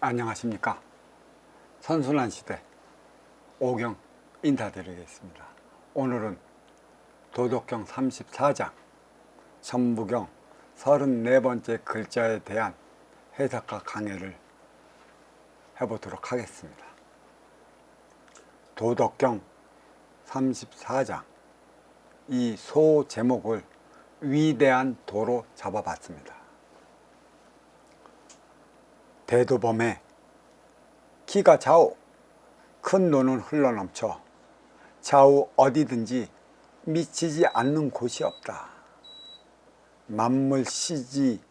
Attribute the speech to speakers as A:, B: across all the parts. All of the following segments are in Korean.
A: 안녕하십니까. 선순환 시대 오경 인사드리겠습니다. 오늘은 도덕경 34장 천부경 34번째 글자에 대한 해석과 강해를 해보도록 하겠습니다. 도덕경 34장 이 소 제목을 위대한 도로 잡아봤습니다. 대도범에 기가 좌우 큰 노는 흘러넘쳐 좌우 어디든지 미치지 않는 곳이 없다. 만물시지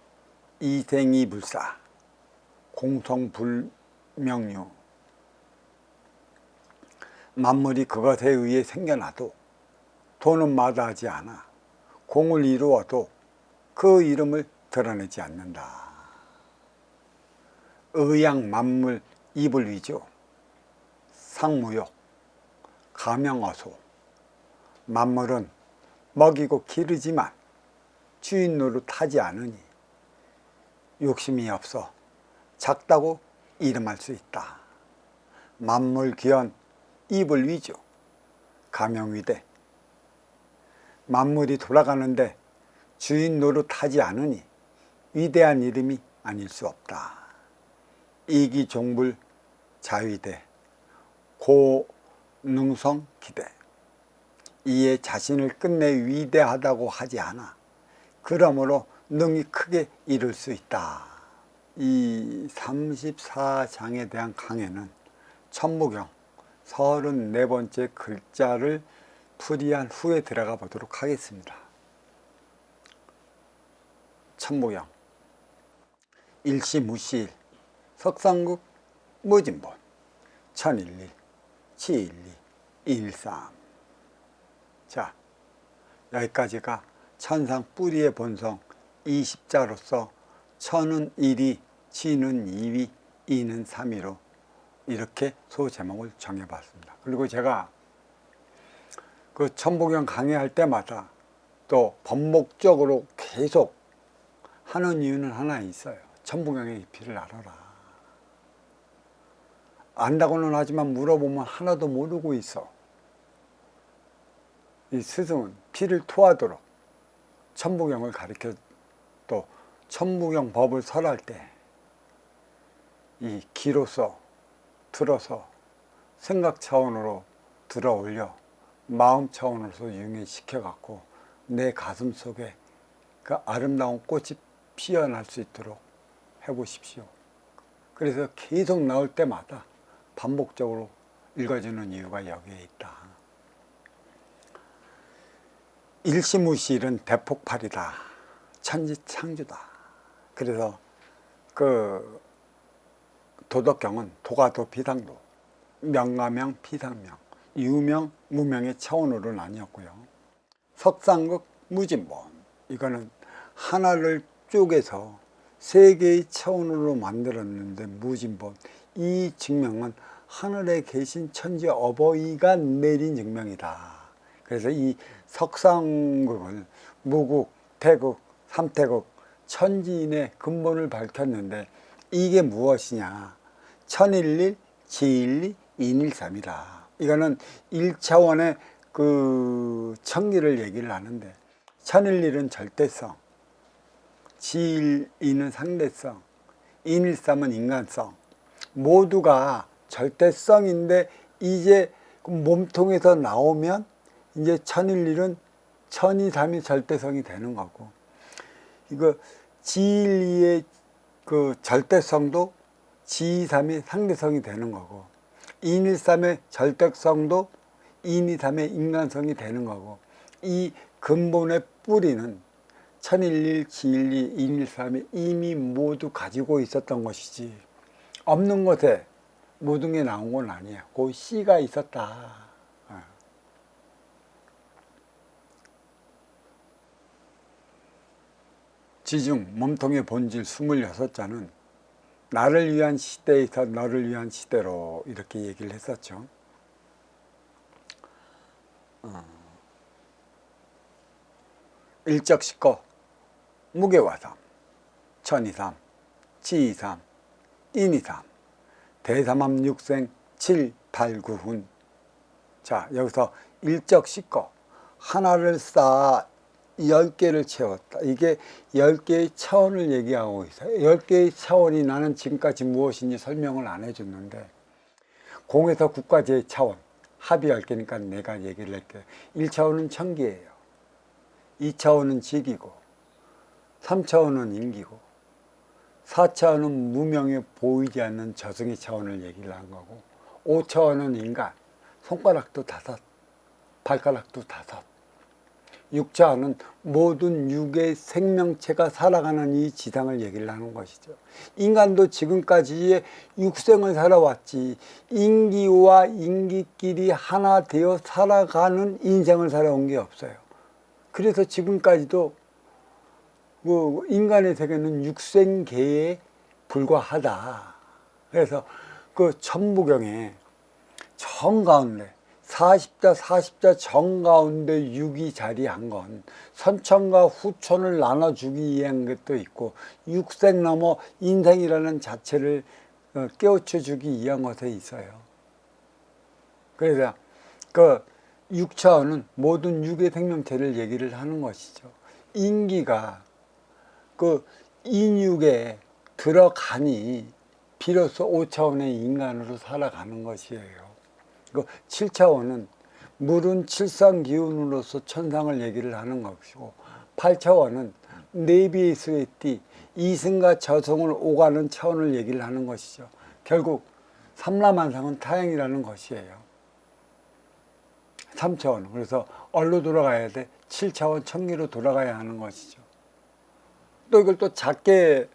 A: 이생이불사 공성불명유. 만물이 그것에 의해 생겨나도 도는 마다하지 않아 공을 이루어도 그 이름을 드러내지 않는다. 의양만물 이불위조 상무욕 가명어소. 만물은 먹이고 기르지만 주인 노릇하지 않으니 욕심이 없어 작다고 이름할 수 있다. 만물기원 이불위조 가명위대. 만물이 돌아가는데 주인 노릇하지 않으니 위대한 이름이 아닐 수 없다. 이기종불 자위대 고능성기대. 이에 자신을 끝내 위대하다고 하지 않아 그러므로 능히 크게 이룰 수 있다. 이 34장에 대한 강해는 천부경 34번째 글자를 풀이한 후에 들어가 보도록 하겠습니다. 천부경 일시무시일 석상국 무진본 천일일 치일리 일삼. 자, 여기까지가 천상 뿌리의 본성 20자로서 천은 1위, 치는 2위, 이는 3위로 이렇게 소제목을 정해봤습니다. 그리고 제가 그 천부경 강의할 때마다 또 반복적으로 계속 하는 이유는 하나 있어요. 천부경의 깊이를 알아라. 안다고는 하지만 물어보면 하나도 모르고 있어. 이 스승은 피를 토하도록 천부경을 가르쳐 또 천부경 법을 설할 때 이 기로서 들어서 생각 차원으로 들어 올려 마음 차원으로서 융해시켜 갖고 내 가슴 속에 그 아름다운 꽃이 피어날 수 있도록 해보십시오. 그래서 계속 나올 때마다 반복적으로 읽어주는 이유가 여기에 있다. 일시무시일은 대폭발이다. 천지창조다. 그래서 그 도덕경은 도가도 비상도, 명가명 비상명, 유명 무명의 차원으로 나뉘었고요. 석상극 무진본, 이거는 하나를 쪼개서 세 개의 차원으로 만들었는데 무진본, 이 증명은 하늘에 계신 천지 어버이가 내린 증명이다. 그래서 이 석상극을 무국, 태극, 삼태극, 천지인의 근본을 밝혔는데 이게 무엇이냐? 천일일, 지일리, 인일삼이다. 이거는 1차원의 그 천기를 얘기를 하는데 천일일은 절대성, 지일이는 상대성, 인일삼은 인간성. 모두가 절대성인데 이제 몸통에서 나오면 이제 천일일은 천이삼이 절대성이 되는 거고, 이거 지일이의 그 절대성도 지이삼의 상대성이 되는 거고, 인일삼의 절대성도 인이삼의 인간성이 되는 거고, 이 근본의 뿌리는 천일일, 지일리, 인일삼이 이미 모두 가지고 있었던 것이지 없는 것에 모든 게 나온 건 아니야. 그 씨가 있었다. 지중 몸통의 본질 26자는 나를 위한 시대에서 너를 위한 시대로 이렇게 얘기를 했었죠. 일적시거 무게와삼, 천이삼, 지이삼, 인이삼. 대삼합 육생 7, 8, 9훈. 자, 여기서 일적 씻고 하나를 쌓아 10개를 채웠다. 이게 10개의 차원을 얘기하고 있어요. 10개의 차원이 나는 지금까지 무엇인지 설명을 안 해줬는데, 공에서 국까지의 차원, 합이 10개니까 내가 얘기를 할게요. 1차원은 천기예요. 2차원은 직이고, 3차원은 인기고, 4차원은 무명에 보이지 않는 저승의 차원을 얘기를 한 거고, 5차원은 인간, 손가락도 5, 발가락도 5. 6차원은 모든 육의 생명체가 살아가는 이 지상을 얘기를 하는 것이죠. 인간도 지금까지의 육생을 살아왔지, 인기와 인기끼리 하나 되어 살아가는 인생을 살아온 게 없어요. 그래서 지금까지도 인간의 세계는 육생계에 불과하다. 그래서 그 천부경에 정가운데 40자 정가운데 육이 자리한 건 선천과 후천을 나눠주기 위한 것도 있고, 육생 넘어 인생이라는 자체를 깨우쳐 주기 위한 것에 있어요. 그래서 그 6차원은 모든 육의 생명체를 얘기를 하는 것이죠. 인기가 그 인육에 들어가니 비로소 5차원의 인간으로 살아가는 것이에요. 그 7차원은 물은 칠상기운으로서 천상을 얘기를 하는 것이고, 8차원은 네비에서의 띠, 이승과 저승을 오가는 차원을 얘기를 하는 것이죠. 결국 삼라만상은 타양이라는 것이에요. 3차원. 그래서 얼로 돌아가야 돼? 7차원 천기로 돌아가야 하는 것이죠. 또 이걸 또 작게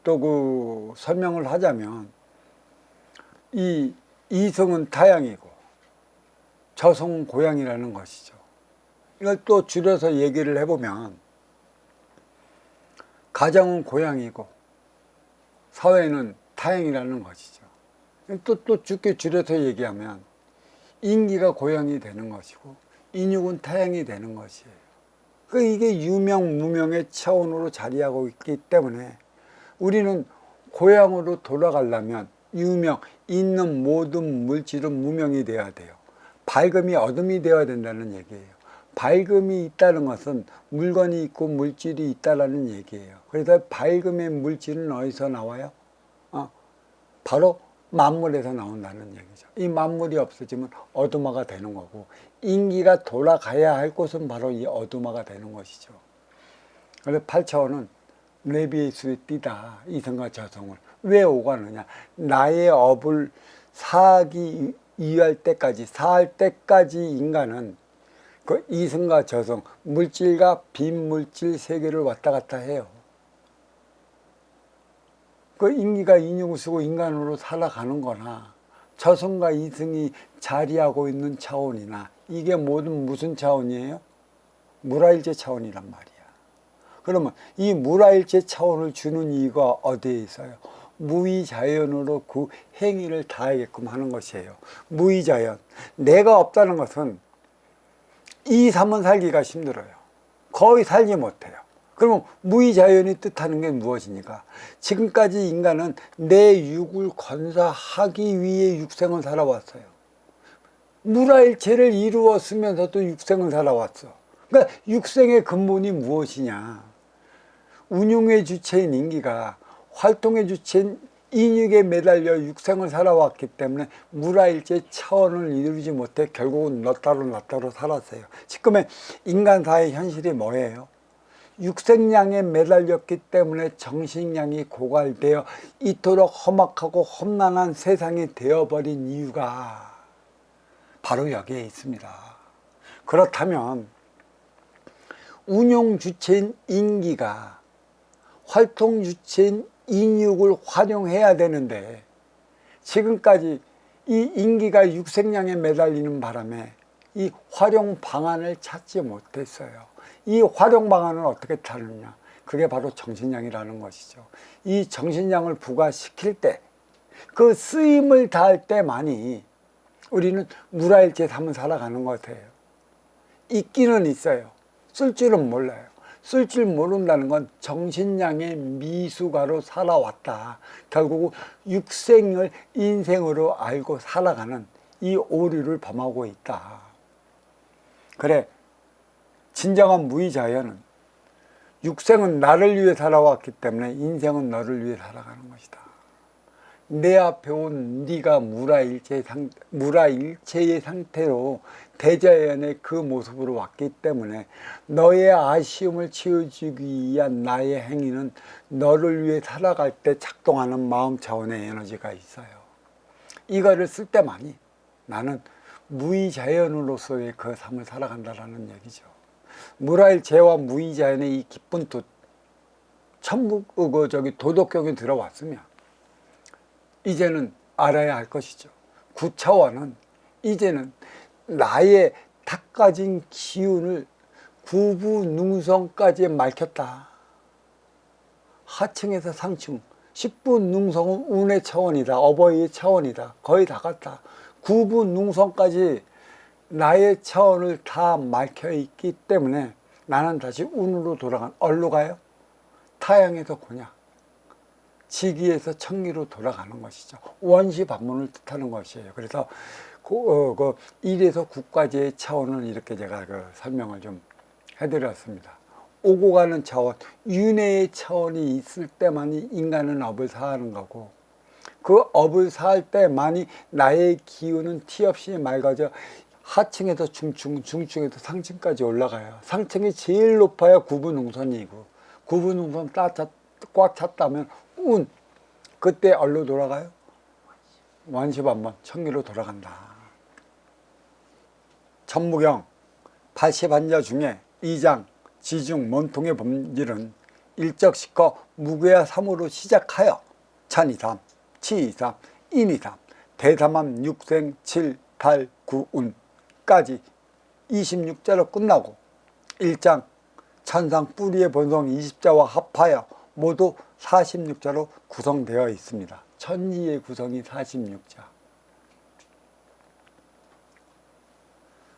A: 또 그 설명을 하자면, 이 이승은 타양이고 저승은 고양이라는 것이죠. 이걸 또 줄여서 얘기를 해보면, 가정은 고양이고 사회는 타양이라는 것이죠. 또 쉽게 줄여서 얘기하면, 인기가 고양이 되는 것이고 인육은 타양이 되는 것이에요. 이게 유명 무명의 차원으로 자리하고 있기 때문에 우리는 고향으로 돌아가려면 유명, 있는 모든 물질은 무명이 되어야 돼요. 밝음이 어둠이 되어야 된다는 얘기예요. 밝음이 있다는 것은 물건이 있고 물질이 있다는 얘기예요. 그래서 밝음의 물질은 어디서 나와요? 바로 만물에서 나온다는 얘기죠. 이 만물이 없어지면 어둠화가 되는 거고, 인기가 돌아가야 할 곳은 바로 이 어둠화가 되는 것이죠. 그래서 8차원은 내비의 수의 띠다. 이성과 저성을 왜 오가느냐? 나의 업을 사하기 이할 때까지, 사할 때까지 인간은 그 이성과 저성, 물질과 빈물질 세계를 왔다 갔다 해요. 그 인기가 인육을 쓰고 인간으로 살아가는 거나, 저승과 이승이 자리하고 있는 차원이나, 이게 모든 무슨 차원이에요? 무라일체 차원이란 말이야. 그러면 이 무라일체 차원을 주는 이유가 어디에 있어요? 무의자연으로 그 행위를 다하게끔 하는 것이에요. 무의자연. 내가 없다는 것은 2, 3은 살기가 힘들어요. 거의 살지 못해요. 그러면 무의자연이 뜻하는 게 무엇입니까? 지금까지 인간은 내 육을 건사하기 위해 육생을 살아왔어요. 무라일체를 이루었으면서도 육생을 살아왔어. 그러니까 육생의 근본이 무엇이냐? 운용의 주체인 인기가 활동의 주체인 인육에 매달려 육생을 살아왔기 때문에 무라일체 차원을 이루지 못해 결국은 너 따로 살았어요. 지금의 인간사의 현실이 뭐예요? 육생량에 매달렸기 때문에 정신량이 고갈되어 이토록 험악하고 험난한 세상이 되어버린 이유가 바로 여기에 있습니다. 그렇다면 운용 주체인 인기가 활동 주체인 인육을 활용해야 되는데, 지금까지 이 인기가 육생량에 매달리는 바람에 이 활용 방안을 찾지 못했어요. 이 활용 방안은 어떻게 찾느냐? 그게 바로 정신량이라는 것이죠. 이 정신량을 부과시킬 때, 그 쓰임을 다할 때만이 우리는 무라일체 삶을 살아가는 것 같아요. 있기는 있어요. 쓸 줄은 몰라요. 쓸 줄 모른다는 건 정신량의 미숙아로 살아왔다. 결국 육생을 인생으로 알고 살아가는 이 오류를 범하고 있다. 그래, 진정한 무의자연은 육생은 나를 위해 살아왔기 때문에 인생은 너를 위해 살아가는 것이다. 내 앞에 온 네가 무라일체의 상태로 대자연의 그 모습으로 왔기 때문에 너의 아쉬움을 채워주기 위한 나의 행위는 너를 위해 살아갈 때 작동하는 마음 차원의 에너지가 있어요. 이거를 쓸 때만이 나는 무의자연으로서의 그 삶을 살아간다는 얘기죠. 무라일체와 무의자연의 이 기쁜 뜻, 천국, 도덕경에 들어왔으면 이제는 알아야 할 것이죠. 구차원은 이제는 나의 탁가진 기운을 구부능성까지 밝혔다. 하층에서 상층, 십부능성은 운의 차원이다. 어버이의 차원이다. 거의 다 갔다. 구부능성까지 나의 차원을 다 밝혀 있기 때문에 나는 다시 운으로 돌아간, 어디로 가요? 타양에서 곤약, 지기에서 천기로 돌아가는 것이죠. 원시반문을 뜻하는 것이에요. 그래서 그 1에서 9까지의 차원을 이렇게 제가 설명을 좀 해드렸습니다. 오고 가는 차원, 윤회의 차원이 있을 때만이 인간은 업을 사하는 거고, 그 업을 사할 때만이 나의 기운은 티 없이 맑아져 하층에서 중층, 중층에서 상층까지 올라가요. 상층이 제일 높아야 구부능선이고, 구부능선 꽉 찼다면 운, 그때 어디로 돌아가요? 원시반문, 천기로 돌아간다. 천무경 80한자 중에 2장 지중 몸통의 본질은 일적시커 무괴야 3으로 시작하여 천이삼, 치이삼, 인이삼, 대삼함 육생 7, 8, 9, 운까지 26자로 끝나고 1장 천상 뿌리의 본성 20자와 합하여 모두 46자로 구성되어 있습니다. 천지의 구성이 46자.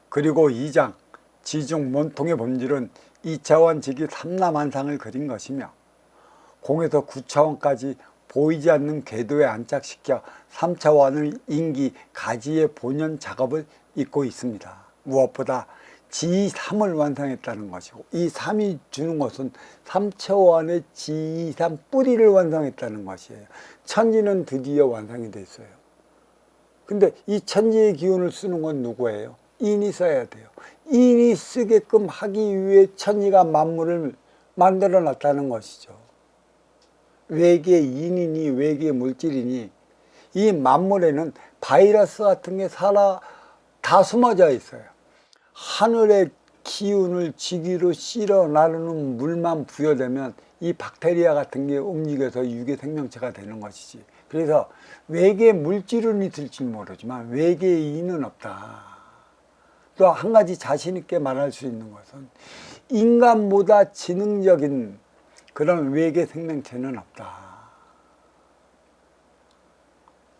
A: 그리고 2장 지중 몸통의 본질은 2차원 지기 3남한상을 그린 것이며 공에서 9차원까지 보이지 않는 궤도에 안착시켜 3차원의 인기 가지의 본연 작업을 잇고 있습니다. 무엇보다 지3을 완성했다는 것이고, 이 3이 주는 것은 3차원의 지3 뿌리를 완성했다는 것이에요. 천지는 드디어 완성이 됐어요. 근데 이 천지의 기운을 쓰는 건 누구예요? 인이 써야 돼요. 인이 쓰게끔 하기 위해 천지가 만물을 만들어 놨다는 것이죠. 외계 인이니 외계 물질이니 이 만물에는 바이러스 같은 게 다 숨어져 있어요. 하늘의 기운을 지기로 실어 나르는 물만 부여되면 이 박테리아 같은 게 움직여서 유괴 생명체가 되는 것이지. 그래서 외계 물질은 있을지 모르지만 외계인은 없다. 또 한 가지 자신 있게 말할 수 있는 것은 인간보다 지능적인 그런 외계 생명체는 없다.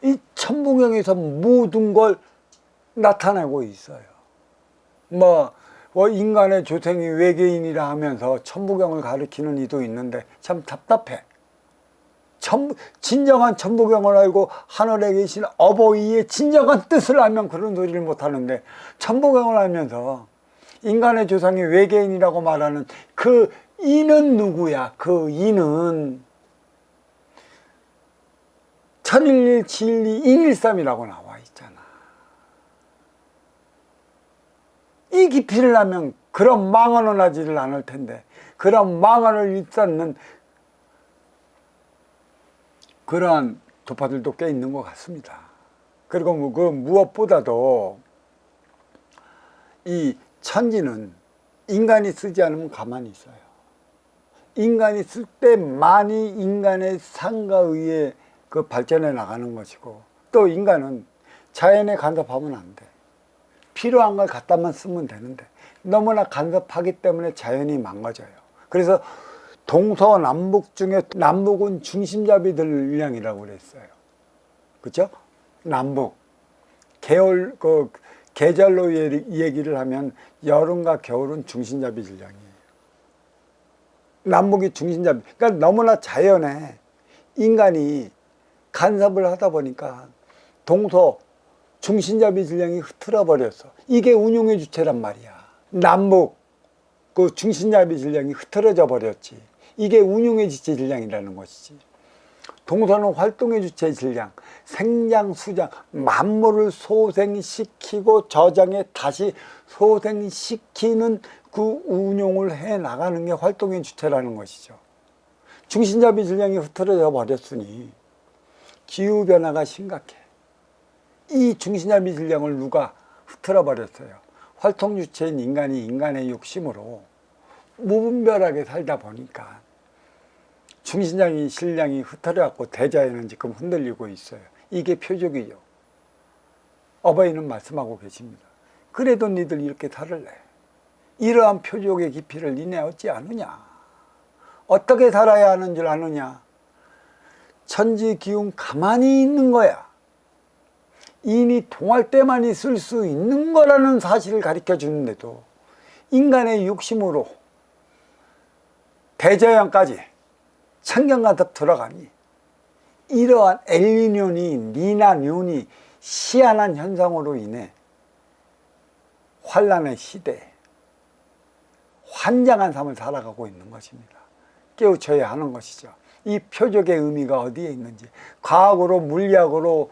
A: 이 천부경에서 모든 걸 나타내고 있어요. 인간의 조상이 외계인이라 하면서 천부경을 가리키는 이도 있는데 참 답답해. 진정한 천부경을 알고 하늘에 계신 어버이의 진정한 뜻을 알면 그런 소리를 못하는데, 천부경을 알면서 인간의 조상이 외계인이라고 말하는 그 이는 누구야? 그 이는 천일일 지일이 인일삼이라고 나와 있잖아. 이 깊이를 하면 그런 망언을 하지를 않을 텐데, 그런 망언을 일삼는 그러한 도파들도 꽤 있는 것 같습니다. 그리고 그 무엇보다도 이 천지는 인간이 쓰지 않으면 가만히 있어요. 인간이 쓸 때만이 인간의 상과 의에 그 발전해 나가는 것이고, 또 인간은 자연에 간섭하면 안 돼. 필요한 걸 갖다만 쓰면 되는데 너무나 간섭하기 때문에 자연이 망가져요. 그래서 동서남북 중에 남북은 중심잡이들량이라고 그랬어요. 그렇죠? 남북 계절로 얘기를 하면 여름과 겨울은 중심잡이들량이에요. 남북이 중심잡이. 그러니까 너무나 자연에 인간이 간섭을 하다 보니까 동서 중심잡이 전략이 흐트러 버렸어. 이게 운용의 주체란 말이야. 남북 그 중심잡이 전략이 흐트러져 버렸지. 이게 운용의 주체 전략이라는 것이지. 동서는 활동의 주체 전략, 생장, 수장, 만물을 소생시키고 저장해 다시 소생시키는 그 운용을 해 나가는 게 활동의 주체라는 것이죠. 중심잡이 전략이 흐트러져 버렸으니 기후변화가 심각해. 이 중심잡이 전략을 누가 흐트러 버렸어요? 활동 주체인 인간이 인간의 욕심으로 무분별하게 살다 보니까 중심장이 신량이 흐트러갖고 대자연은 지금 흔들리고 있어요. 이게 표적이죠. 어버이는 말씀하고 계십니다. 그래도 니들 이렇게 살을래. 이러한 표적의 깊이를 니네 얻지 않느냐. 어떻게 살아야 하는 줄 아느냐. 천지 기운 가만히 있는 거야. 인이 통할 때만 있을 수 있는 거라는 사실을 가르쳐 주는데도 인간의 욕심으로 대자연까지 천경간섭 들어가니 이러한 엘니뇨니 니나뇨니 희한한 현상으로 인해 환란의 시대에 환장한 삶을 살아가고 있는 것입니다. 깨우쳐야 하는 것이죠. 이 표적의 의미가 어디에 있는지, 과학으로 물리학으로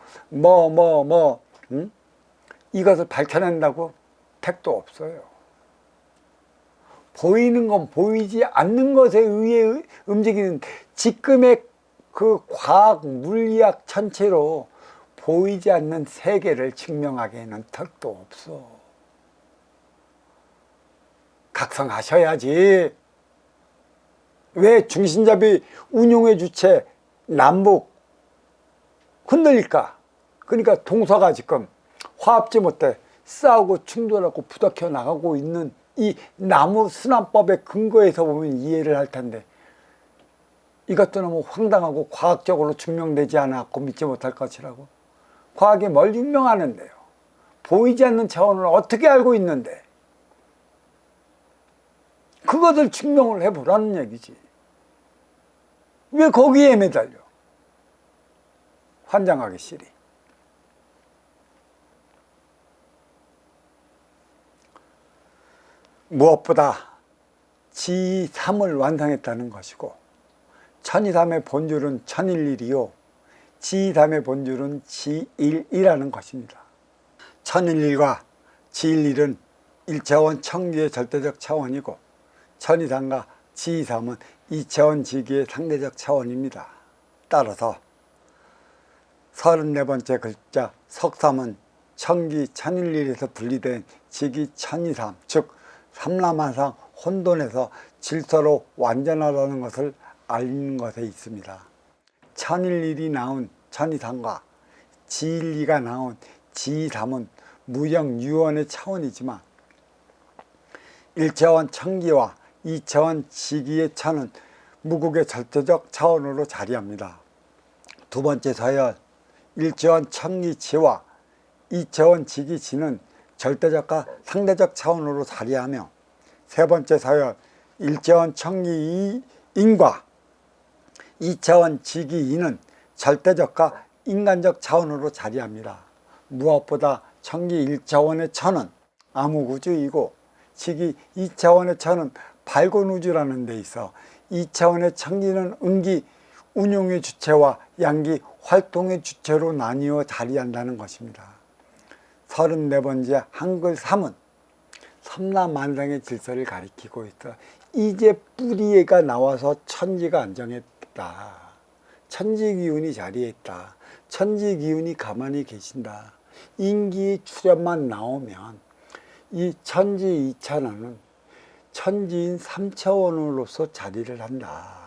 A: 이것을 밝혀낸다고 택도 없어요. 보이는 건 보이지 않는 것에 의해 움직이는 지금의 그 과학 물리학 전체로 보이지 않는 세계를 증명하기에는 턱도 없어. 각성하셔야지. 왜 중심잡이 운용의 주체 남북 흔들릴까? 그러니까 동서가 지금 화합지 못해 싸우고 충돌하고 부닥쳐 나가고 있는 이 나무 순환법의 근거에서 보면 이해를 할 텐데 이것도 너무 황당하고 과학적으로 증명되지 않았고 믿지 못할 것이라고. 과학이 뭘 증명하는데요? 보이지 않는 차원을 어떻게 알고 있는데 그것을 증명을 해보라는 얘기지. 왜 거기에 매달려? 환장하기 싫이. 무엇보다 지3을 완성했다는 것이고 천이삼의 본줄은 천일일이요 지3의 본줄은 지1이라는 것입니다. 천일일과 지1은 일차원 청기의 절대적 차원이고 천이삼과 지3은 이차원 지기의 상대적 차원입니다. 따라서 34번째 글자 석삼은 청기 천일일에서 분리된 지기 천이삼, 즉 삼라만상 혼돈에서 질서로 완전하다는 것을 알리는 것에 있습니다. 천일일이 나온 천이삼과 지일이가 나온 지삼은 무형유원의 차원이지만 1차원 청기와 2차원 지기의 천은 무국의 절대적 차원으로 자리합니다. 두 번째 서열 1차원 청기치와 2차원 지기치는 절대적과 상대적 차원으로 자리하며 세 번째 서열 1차원 청기인과 2차원 지기인은 절대적과 인간적 차원으로 자리합니다. 무엇보다 청기 1차원의 천은 암흑우주이고 지기 2차원의 천은 발곤우주라는 데 있어 2차원의 청기는 음기 운용의 주체와 양기 활동의 주체로 나뉘어 자리한다는 것입니다. 34번째 한글 3은 삼라만상의 질서를 가리키고 있어. 이제 뿌리가 나와서 천지가 안정했다. 천지기운이 자리했다. 천지기운이 가만히 계신다. 인기의 출현만 나오면 이 천지 2차원은 천지인 3차원으로서 자리를 한다.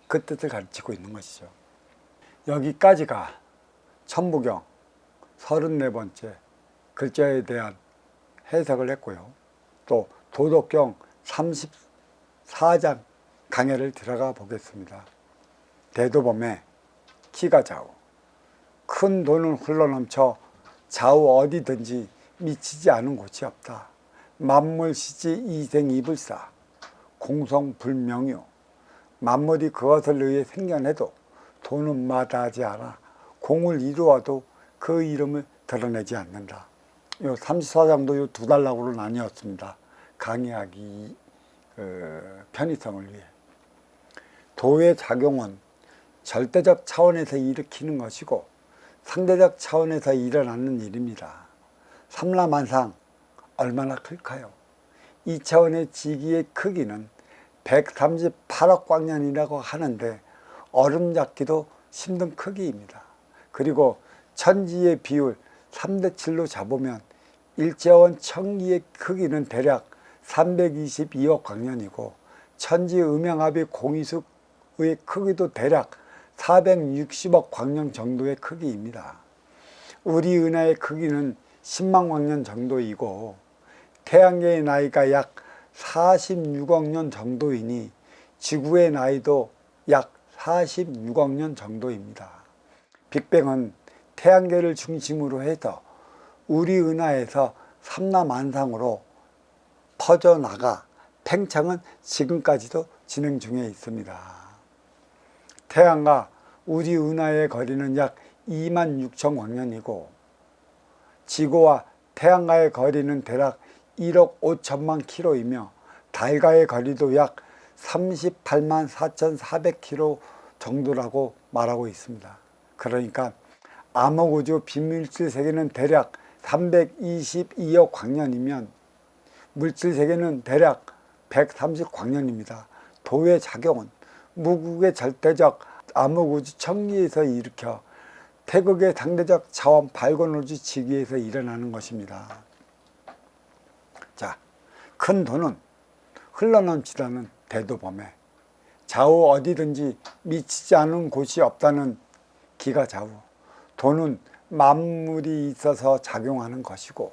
A: 그 뜻을 가르치고 있는 것이죠. 여기까지가 천부경 34번째 글자에 대한 해석을 했고요. 또 도덕경 34장 강해를 들어가 보겠습니다. 대도범의 키가 좌우. 큰 돈은 흘러넘쳐 좌우 어디든지 미치지 않은 곳이 없다. 만물시지 이생이불사. 공성불명유. 만물이 그것을 의해 생겨내도 도는 마다하지 않아 공을 이루어도 그 이름을 드러내지 않는다. 요 34장도 요 두 단락으로 나뉘었습니다. 강의하기 편의성을 위해. 도의 작용은 절대적 차원에서 일으키는 것이고 상대적 차원에서 일어나는 일입니다. 삼라만상 얼마나 클까요? 이 차원의 지기의 크기는 138억 광년이라고 하는데 얼음 잡기도 힘든 크기입니다. 그리고 천지의 비율 3대7로 잡으면 일제원 천기의 크기는 대략 322억 광년이고 천지 음양합의 공이숙의 크기도 대략 460억 광년 정도의 크기입니다. 우리 은하의 크기는 10만 광년 정도이고 태양계의 나이가 약 46억 년 정도이니 지구의 나이도 약 46억 년 정도입니다. 빅뱅은 태양계를 중심으로 해서 우리 은하에서 삼라만상으로 퍼져나가 팽창은 지금까지도 진행 중에 있습니다. 태양과 우리 은하의 거리는 약 2만 6천 광년이고 지구와 태양과의 거리는 대략 1억 5천만 킬로이며 달과의 거리도 약 38만 4,400km 정도라고 말하고 있습니다. 그러니까 암흑우주 비밀질 세계는 대략 322억 광년이면 물질 세계는 대략 130광년입니다. 도의 작용은 무극의 절대적 암흑우주 천기에서 일으켜 태극의 상대적 차원 발권우주 지기에서 일어나는 것입니다. 자, 큰 도는 흘러넘치다는 대도범에 좌우 어디든지 미치지 않은 곳이 없다는 기가 좌우. 도는 만물이 있어서 작용하는 것이고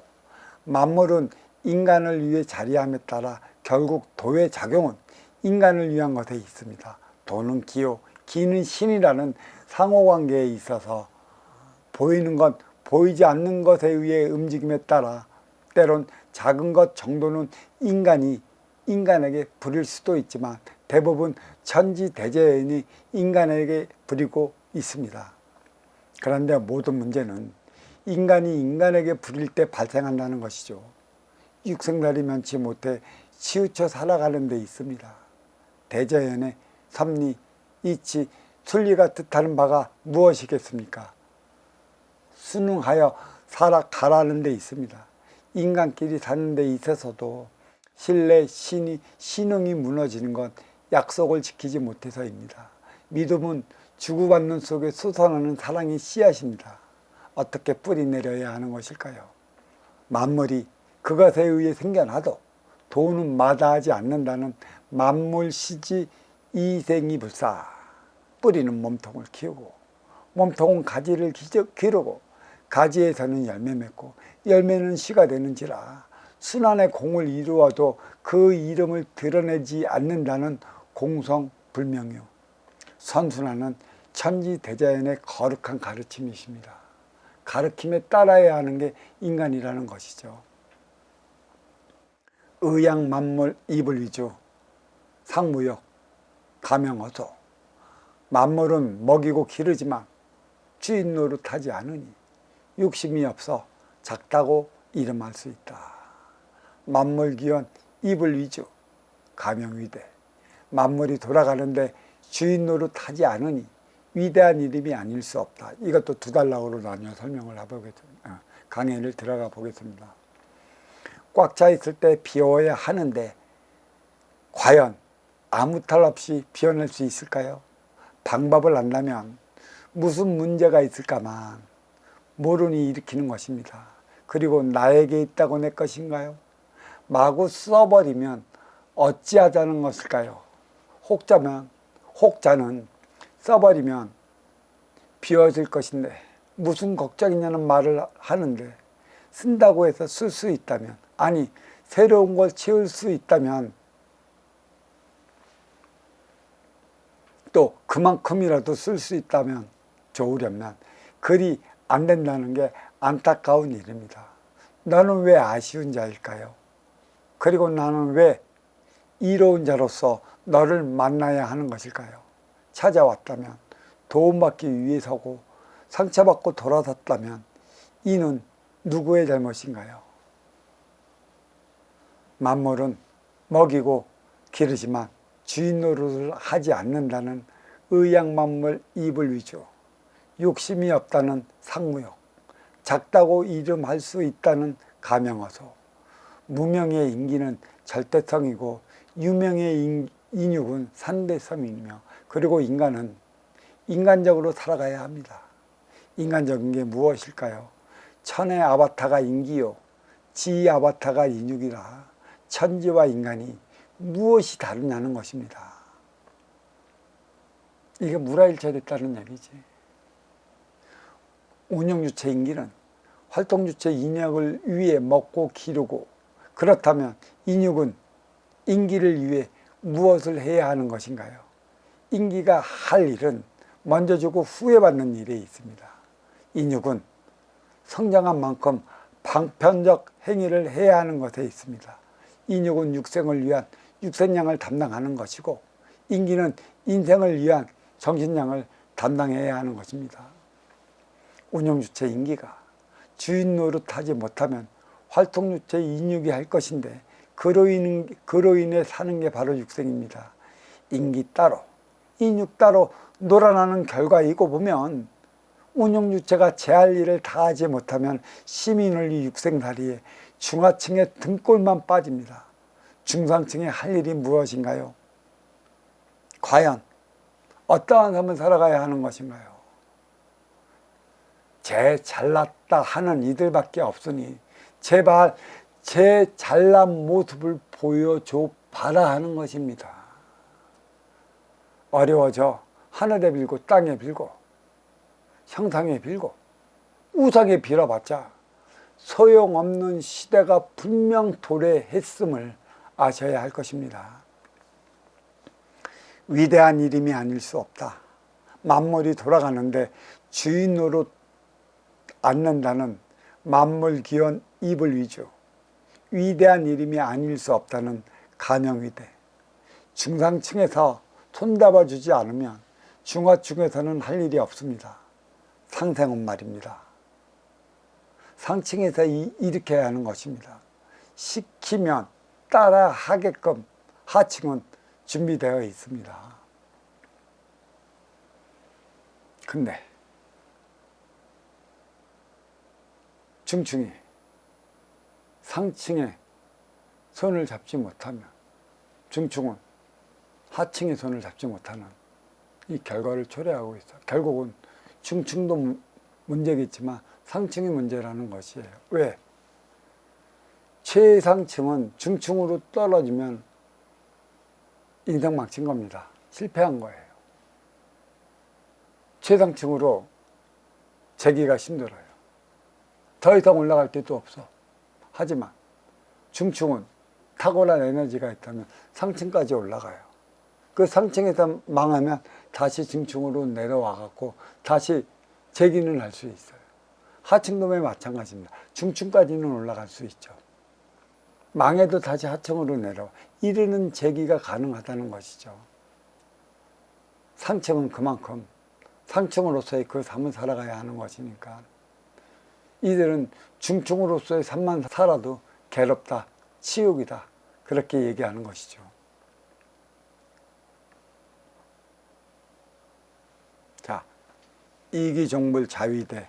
A: 만물은 인간을 위해 자리함에 따라 결국 도의 작용은 인간을 위한 것에 있습니다. 도는 기요, 기는 신이라는 상호관계에 있어서 보이는 것, 보이지 않는 것에 의해 움직임에 따라 때론 작은 것 정도는 인간에게 부릴 수도 있지만 대부분 천지대자연이 인간에게 부리고 있습니다. 그런데 모든 문제는 인간이 인간에게 부릴 때 발생한다는 것이죠. 육생날이 면치 못해 치우쳐 살아가는 데 있습니다. 대자연의 섭리, 이치, 순리가 뜻하는 바가 무엇이겠습니까? 순응하여 살아가라는 데 있습니다. 인간끼리 사는 데 있어서도 신뢰, 신응이 무너지는 건 약속을 지키지 못해서입니다. 믿음은 주고받는 속에 솟아나는 사랑의 씨앗입니다. 어떻게 뿌리 내려야 하는 것일까요? 만물이 그것에 의해 생겨나도 도는 마다하지 않는다는 만물시지 이생이불사. 뿌리는 몸통을 키우고 몸통은 가지를 기르고 가지에서는 열매 맺고 열매는 씨가 되는지라. 순환의 공을 이루어도 그 이름을 드러내지 않는다는 공성불명유. 선순환은 천지대자연의 거룩한 가르침이십니다. 가르침에 따라야 하는 게 인간이라는 것이죠. 의양만물 이불위주 상무역 가명어소. 만물은 먹이고 기르지만 주인 노릇하지 않으니 욕심이 없어 작다고 이름할 수 있다. 만물기원 이불위주 가명위대. 만물이 돌아가는데 주인 노릇하지 않으니 위대한 이름이 아닐 수 없다. 이것도 두 단락으로 나뉘어 설명을 해보겠습니다. 강의를 들어가 보겠습니다. 꽉 차 있을 때 비워야 하는데 과연 아무 탈 없이 비워낼 수 있을까요? 방법을 안다면 무슨 문제가 있을까만 모르니 일으키는 것입니다. 그리고 나에게 있다고 내 것인가요? 마구 써버리면 어찌하자는 것일까요? 혹자는 써버리면 비워질 것인데 무슨 걱정이냐는 말을 하는데 쓴다고 해서 쓸 수 있다면, 아니 새로운 걸 채울 수 있다면 또 그만큼이라도 쓸 수 있다면 좋으려면 그리 안 된다는 게 안타까운 일입니다. 나는 왜 아쉬운 자일까요? 그리고 나는 왜 이로운 자로서 너를 만나야 하는 것일까요? 찾아왔다면 도움받기 위해서고 상처받고 돌아섰다면 이는 누구의 잘못인가요? 만물은 먹이고 기르지만 주인 노릇을 하지 않는다는 의양만물 이불 위주, 욕심이 없다는 상무욕, 작다고 이름할 수 있다는 가명어소, 무명의 인기는 절대성이고 유명의 인육은 산대성이며, 그리고 인간은 인간적으로 살아가야 합니다. 인간적인 게 무엇일까요? 천의 아바타가 인기요, 지 아바타가 인육이라 천지와 인간이 무엇이 다르냐는 것입니다. 이게 물화일체됐다는 얘기지. 운영주체 인기는 활동주체 인역을 위해 먹고 기르고, 그렇다면 인육은 인기를 위해 무엇을 해야 하는 것인가요? 인기가 할 일은 먼저 주고 후회 받는 일에 있습니다. 인육은 성장한 만큼 방편적 행위를 해야 하는 것에 있습니다. 인육은 육생을 위한 육생량을 담당하는 것이고, 인기는 인생을 위한 정신량을 담당해야 하는 것입니다. 운영주체 인기가 주인 노릇하지 못하면 활동주체 인육이 할 것인데, 그로 인해 사는 게 바로 육생입니다. 인기 따로 인육 따로 놀아나는 결과이고 보면, 운영주체가 제할 일을 다 하지 못하면 시민원리 육생다리에 중하층의 등골만 빠집니다. 중상층의 할 일이 무엇인가요? 과연 어떠한 삶을 살아가야 하는 것인가요? 제 잘났다 하는 이들밖에 없으니 제발 제 잘난 모습을 보여줘 봐라 하는 것입니다. 어려워져 하늘에 빌고 땅에 빌고 형상에 빌고 우상에 빌어봤자 소용없는 시대가 분명 도래했음을 아셔야 할 것입니다. 위대한 이름이 아닐 수 없다. 만물이 돌아가는데 주인 노릇 않는다는 만물기원 이불 위주, 위대한 이름이 아닐 수 없다는 가명위대, 중상층에서 손잡아주지 않으면 중하층에서는 할 일이 없습니다. 상생은 말입니다. 상층에서 일으켜야 하는 것입니다. 시키면 따라 하게끔 하층은 준비되어 있습니다. 근데 중층이 상층에 손을 잡지 못하면 중층은 하층의 손을 잡지 못하는 이 결과를 초래하고 있어. 결국은 중층도 문제겠지만 상층이 문제라는 것이에요. 왜? 최상층은 중층으로 떨어지면 인생 망친 겁니다. 실패한 거예요. 최상층으로 재기가 힘들어요. 더 이상 올라갈 데도 없어. 하지만 중층은 탁월한 에너지가 있다면 상층까지 올라가요. 그 상층에서 망하면 다시 중층으로 내려와 갖고 다시 재기는 할 수 있어요. 하층도 마찬가지입니다. 중층까지는 올라갈 수 있죠. 망해도 다시 하층으로 내려와 이르는 재기가 가능하다는 것이죠. 상층은 그만큼 상층으로서의 그 삶을 살아가야 하는 것이니까, 이들은 중층으로서의 삶만 살아도 괴롭다, 치욕이다, 그렇게 얘기하는 것이죠. 자, 이기종불 자위대,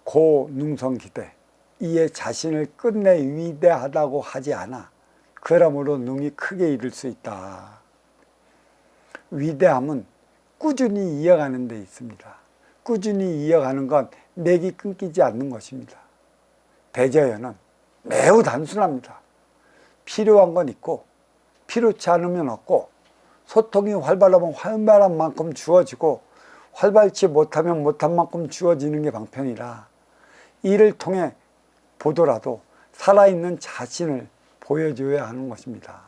A: 고능성기대, 이에 자신을 끝내 위대하다고 하지 않아 그러므로 능히 크게 이룰 수 있다. 위대함은 꾸준히 이어가는 데 있습니다. 꾸준히 이어가는 건 맥이 끊기지 않는 것입니다. 대저연은 매우 단순합니다. 필요한 건 있고 필요치 않으면 없고, 소통이 활발하면 활발한 만큼 주어지고 활발치 못하면 못한 만큼 주어지는 게 방편이라, 이를 통해 보더라도 살아있는 자신을 보여줘야 하는 것입니다.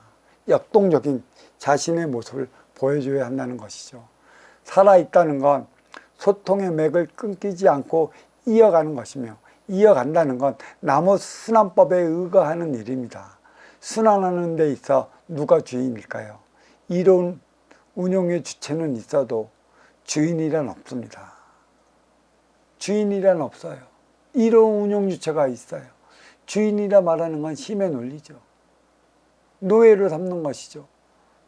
A: 역동적인 자신의 모습을 보여줘야 한다는 것이죠. 살아있다는 건 소통의 맥을 끊기지 않고 이어가는 것이며, 이어간다는 건 나무 순환법에 의거하는 일입니다. 순환하는 데 있어 누가 주인일까요? 이론 운용의 주체는 있어도 주인이란 없습니다. 주인이란 없어요. 이론 운용 주체가 있어요. 주인이라 말하는 건 힘의 논리죠. 노예로 삼는 것이죠.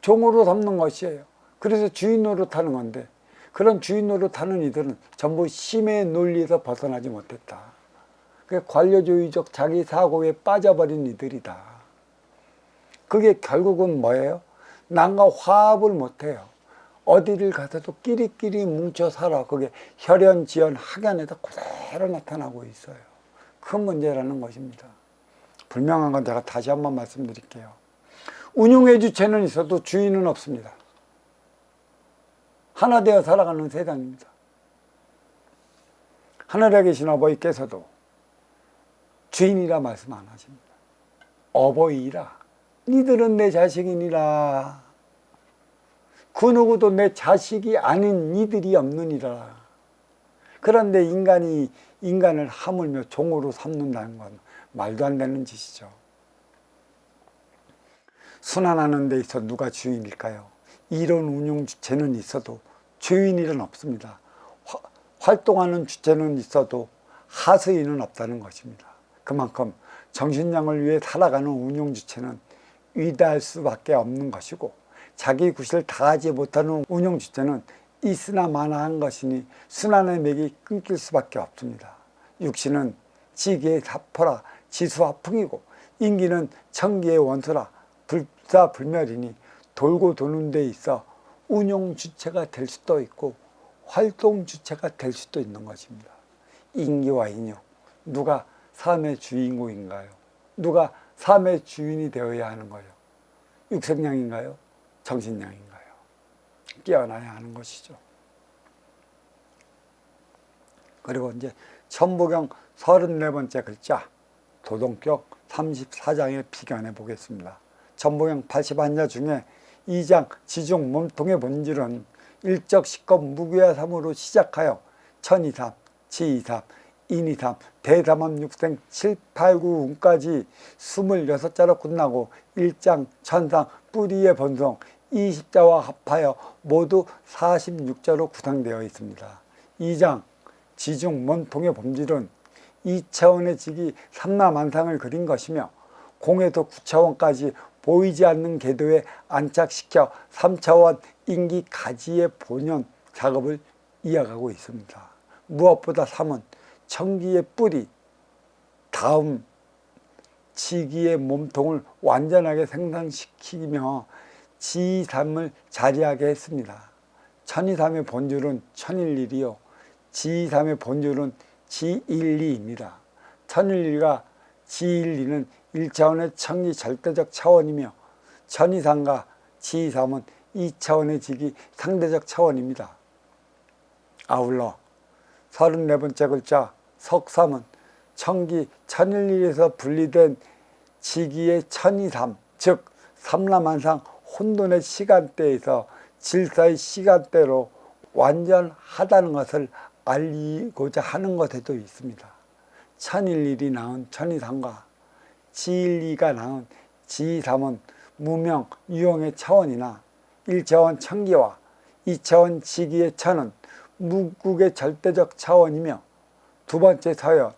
A: 종으로 삼는 것이에요. 그래서 주인 노릇하는 건데, 그런 주인 노릇하는 이들은 전부 힘의 논리에서 벗어나지 못했다. 관료주의적 자기 사고에 빠져버린 이들이다. 그게 결국은 뭐예요? 남과 화합을 못해요. 어디를 가서도 끼리끼리 뭉쳐 살아. 그게 혈연, 지연, 학연에다 그대로 나타나고 있어요. 큰 문제라는 것입니다. 분명한 건 제가 다시 한번 말씀드릴게요. 운용의 주체는 있어도 주인은 없습니다. 하나 되어 살아가는 세상입니다. 하늘에 계신 아버지께서도 주인이라 말씀 안 하십니다. 어버이라, 니들은 내 자식이니라. 그 누구도 내 자식이 아닌 니들이 없느니라. 그런데 인간이 인간을 하물며 종으로 삼는다는 건 말도 안 되는 짓이죠. 순환하는 데 있어 누가 주인일까요? 이론 운용 주체는 있어도 주인이란 없습니다. 활동하는 주체는 있어도 하수인은 없다는 것입니다. 그만큼 정신량을 위해 살아가는 운용 주체는 위대할 수밖에 없는 것이고, 자기 구실을 다하지 못하는 운용 주체는 있으나 마나한 것이니 순환의 맥이 끊길 수밖에 없습니다. 육신은 지기의 사포라 지수화풍이고, 인기는 청기의 원소라 불사불멸이니 돌고 도는 데 있어 운용 주체가 될 수도 있고 활동 주체가 될 수도 있는 것입니다. 인기와 인욕, 누가 삶의 주인공인가요? 누가 삶의 주인이 되어야 하는 거예요? 육생량인가요? 정신량인가요? 깨어나야 하는 것이죠. 그리고 이제 천부경 34번째 글자 도동격 34장에 비견해 보겠습니다. 천부경 81자 중에 2장 지중 몸통의 본질은 일적 식겁 무귀화삼으로 시작하여 천이삼, 지이삼, 인이삼, 대삼합 육생 7, 8, 9, 운까지 26자로 끝나고 1장 천상 뿌리의 본성 20자와 합하여 모두 46자로 구성되어 있습니다. 2장 지중 몸통의 본질은 2차원의 직이 삼라만상을 그린 것이며 공에서 9차원까지 보이지 않는 궤도에 안착시켜 3차원 인기 가지의 본연 작업을 이어가고 있습니다. 무엇보다 3은 청기의 뿌리, 다음 지기의 몸통을 완전하게 생산시키며 지3을 자리하게 했습니다. 천이삼의 본줄은 천일일이요, 지3의 본줄은 지일리입니다. 천일리가 지일리는 1차원의 청기 절대적 차원이며 천이삼과 지3은 2차원의 직이 상대적 차원입니다. 아울러 34번째 글자 석삼은 청기 천일리에서 분리된 지기의 천이삼, 즉 삼라만상 혼돈의 시간대에서 질서의 시간대로 완전하다는 것을 알리고자 하는 것에도 있습니다. 천일일이 낳은 천이삼과 지일리가 낳은 지삼은 무명, 유형의 차원이나 1차원 청기와 2차원 지기의 천은 무국의 절대적 차원이며, 두 번째 서연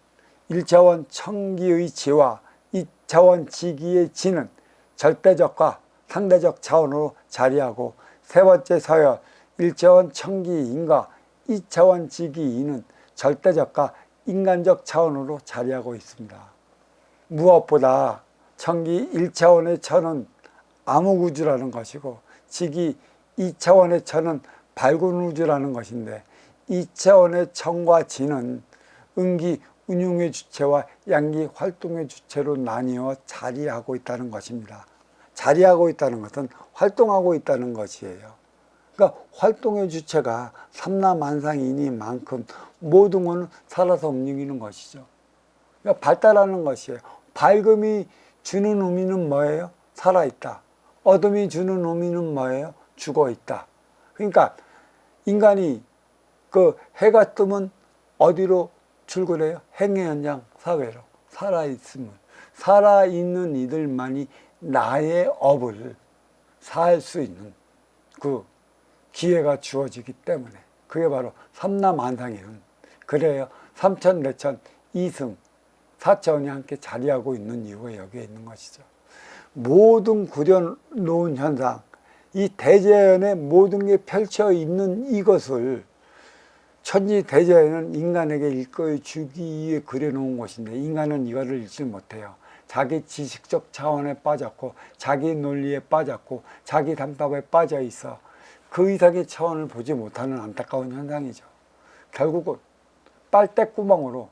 A: 1차원 청기의 지와 2차원 지기의 지는 절대적과 상대적 차원으로 자리하고, 세 번째 서연 1차원 청기인과 2차원 지기인은 절대적과 인간적 차원으로 자리하고 있습니다. 무엇보다 청기 1차원의 천은 암흑우주라는 것이고 지기 2차원의 천은 밝은 우주라는 것인데, 2차원의 천과 지는 음기 운용의 주체와 양기 활동의 주체로 나뉘어 자리하고 있다는 것입니다. 자리하고 있다는 것은 활동하고 있다는 것이에요. 그러니까 활동의 주체가 삼라만상이니만큼 모든 것은 살아서 움직이는 것이죠. 그러니까 발달하는 것이에요. 밝음이 주는 의미는 뭐예요? 살아있다. 어둠이 주는 의미는 뭐예요? 죽어있다. 그러니까 인간이 그 해가 뜨면 어디로 출근해요? 행위 현장 사회로. 살아있음을. 살아있는 이들만이 나의 업을 살 수 있는 그 기회가 주어지기 때문에 그게 바로 삼라만상에는 그래요. 삼천, 내천, 이승, 사천이 함께 자리하고 있는 이유가 여기에 있는 것이죠. 모든 그려놓은 현상, 이 대자연에 모든 게 펼쳐 있는 이것을 천지 대자연은 인간에게 일거에 주기 위해 그려놓은 것인데 인간은 이거를 읽지 못해요. 자기 지식적 차원에 빠졌고 자기 논리에 빠졌고 자기 담답에 빠져 있어 그 이상의 차원을 보지 못하는 안타까운 현상이죠. 결국은 빨대구멍으로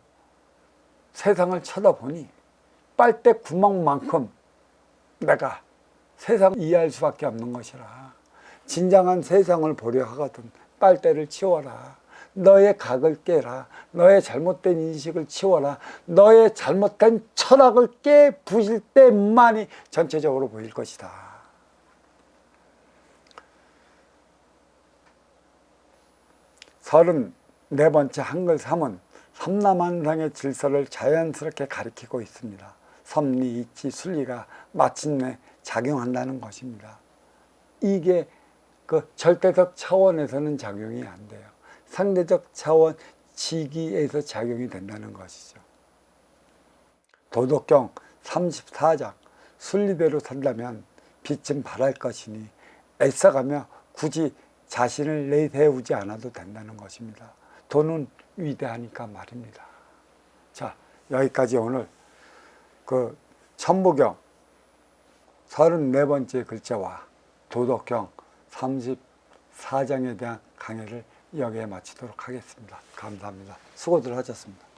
A: 세상을 쳐다보니 빨대구멍만큼 내가 세상을 이해할 수밖에 없는 것이라. 진정한 세상을 보려 하거든 빨대를 치워라. 너의 각을 깨라. 너의 잘못된 인식을 치워라. 너의 잘못된 철학을 깨 부실 때만이 전체적으로 보일 것이다. 34번째 한글 3은 삼라만상의 질서를 자연스럽게 가리키고 있습니다. 섭리, 이치, 순리가 마침내 작용한다는 것입니다. 이게 그 절대적 차원에서는 작용이 안 돼요. 상대적 차원 지기에서 작용이 된다는 것이죠. 도덕경 34장 순리대로 산다면 빛은 발할 것이니 애써가며 굳이 자신을 내세우지 않아도 된다는 것입니다. 도는 위대하니까 말입니다. 자, 여기까지 오늘 그 천부경 34번째 글자와 도덕경 34장에 대한 강의를 여기에 마치도록 하겠습니다. 감사합니다. 수고들 하셨습니다.